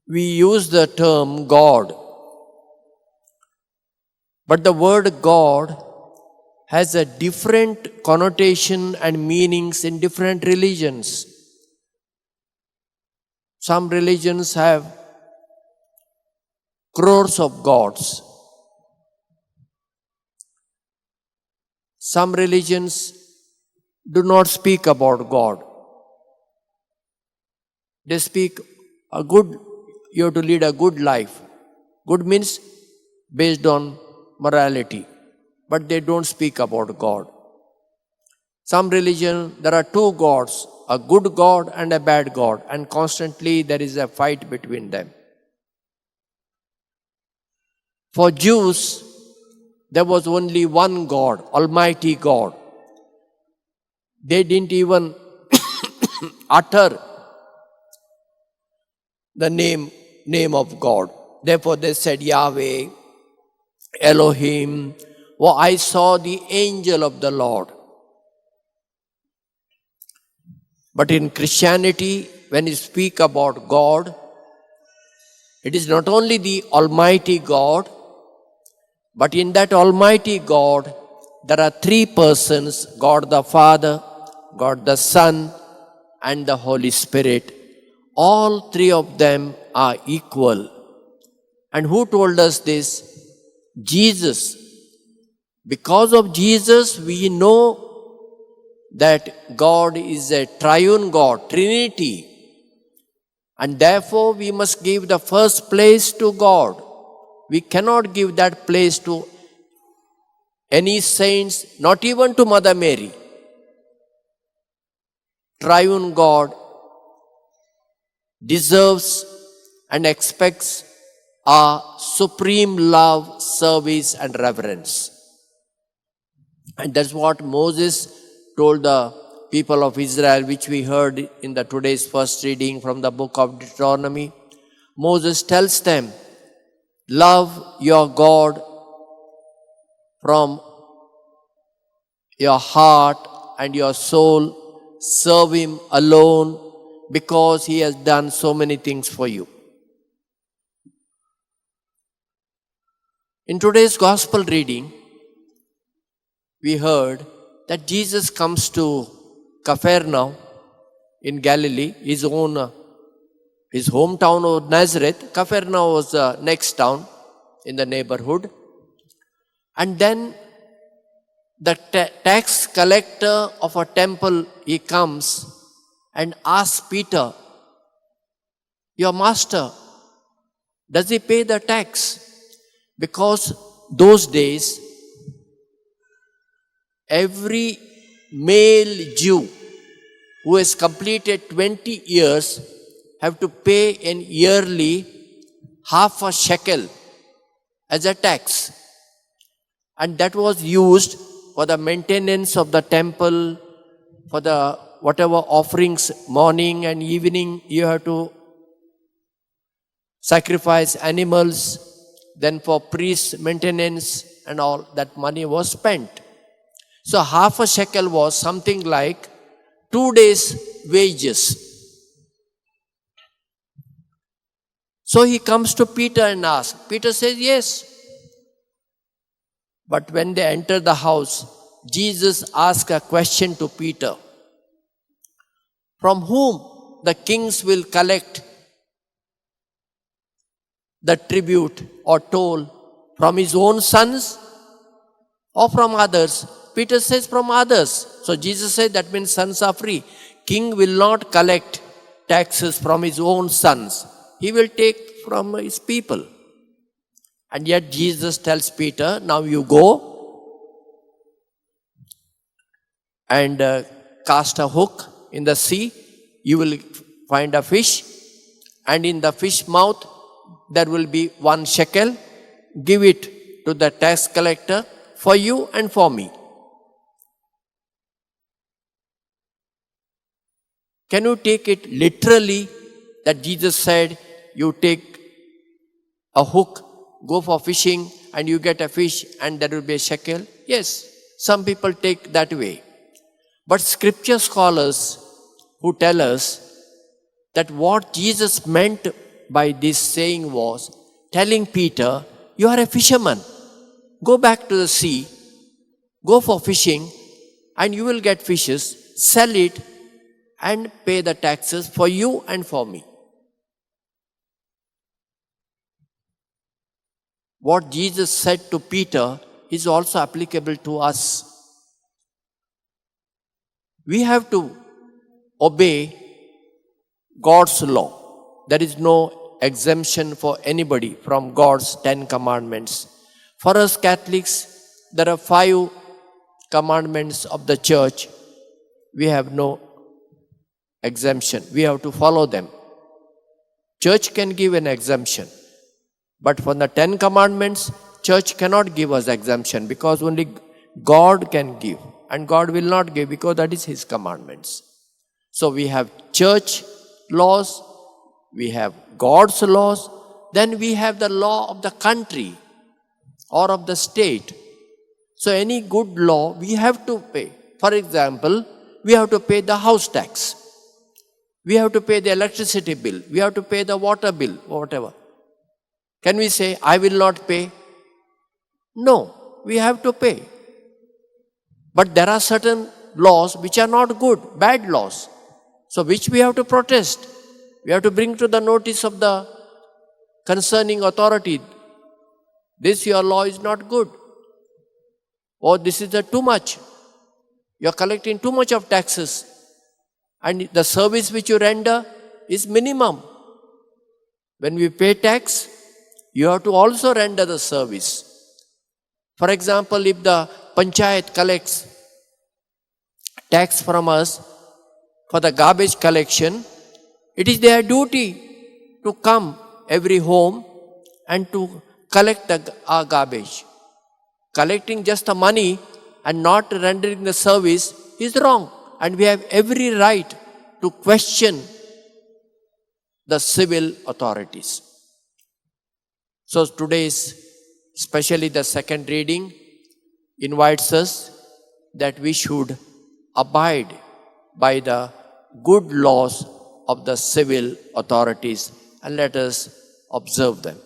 we use the term God. But the word God has a different connotation and meanings in different religions. Some religions have crores of gods. Some religions do not speak about God. They speak you have to lead a good life. Good means based on morality. But they don't speak about God. Some religion, there are two gods, a good God and a bad God, and constantly there is a fight between them. For Jews, there was only one God, Almighty God. They didn't even utter the name of God. Therefore they said Yahweh, Elohim. Oh, I saw the angel of the Lord. But in Christianity, when you speak about God, it is not only the Almighty God, but in that Almighty God, there are three persons, God the Father, God the Son, and the Holy Spirit. All three of them are equal. And who told us this? Jesus. Because of Jesus, we know that God is a triune God, Trinity. And therefore, we must give the first place to God. We cannot give that place to any saints, not even to Mother Mary. Triune God deserves and expects our supreme love, service, and reverence. And that's what Moses told the people of Israel, which we heard in the today's first reading from the book of Deuteronomy. Moses tells them, love your God from your heart and your soul. Serve Him alone because He has done so many things for you. In today's gospel reading, we heard that Jesus comes to Capernaum in Galilee, his hometown of Nazareth. Capernaum was the next town in the neighborhood. And then the tax collector of a temple, he comes and asks Peter, your master, does he pay the tax? Because those days, every male Jew who has completed 20 years have to pay an yearly half a shekel as a tax. And that was used for the maintenance of the temple, for the whatever offerings, morning and evening, you have to sacrifice animals. Then for priest maintenance and all, that money was spent. So half a shekel was something like 2 days' wages. So he comes to Peter and asks. Peter says, yes. But when they enter the house, Jesus asks a question to Peter. From whom the kings will collect the tribute or toll? From his own sons or from others? Peter says from others. So Jesus said that means sons are free. King will not collect taxes from his own sons. He will take from his people. And yet Jesus tells Peter, now you go and cast a hook in the sea. You will find a fish. And in the fish mouth, there will be 1 shekel. Give it to the tax collector for you and for me. Can you take it literally that Jesus said, you take a hook, go for fishing and you get a fish and there will be a shekel? Yes, some people take that way. But scripture scholars who tell us that what Jesus meant by this saying was telling Peter, you are a fisherman. Go back to the sea, go for fishing, and you will get fishes, sell it, and pay the taxes for you and for me. What Jesus said to Peter is also applicable to us. We have to obey God's law. There is no exemption for anybody from God's 10 commandments. For us Catholics, there are 5 commandments of the church. We have no exemption. We have to follow them. Church can give an exemption. But for the 10 commandments, church cannot give us exemption because only God can give. And God will not give because that is His commandments. So we have church laws, we have God's laws, then we have the law of the country or of the state. So any good law we have to pay. For example, we have to pay the house tax. We have to pay the electricity bill. We have to pay the water bill, whatever. Can we say, I will not pay? No, we have to pay. But there are certain laws which are not good, bad laws. So which we have to protest. We have to bring to the notice of the concerning authority. This your law is not good. Or this is too much. You are collecting too much of taxes. And the service which you render is minimum. When we pay tax, you have to also render the service. For example, if the panchayat collects tax from us for the garbage collection, it is their duty to come every home and to collect our garbage. Collecting just the money and not rendering the service is wrong. And we have every right to question the civil authorities. So today's, especially the second reading, invites us that we should abide by the good laws of the civil authorities and let us observe them.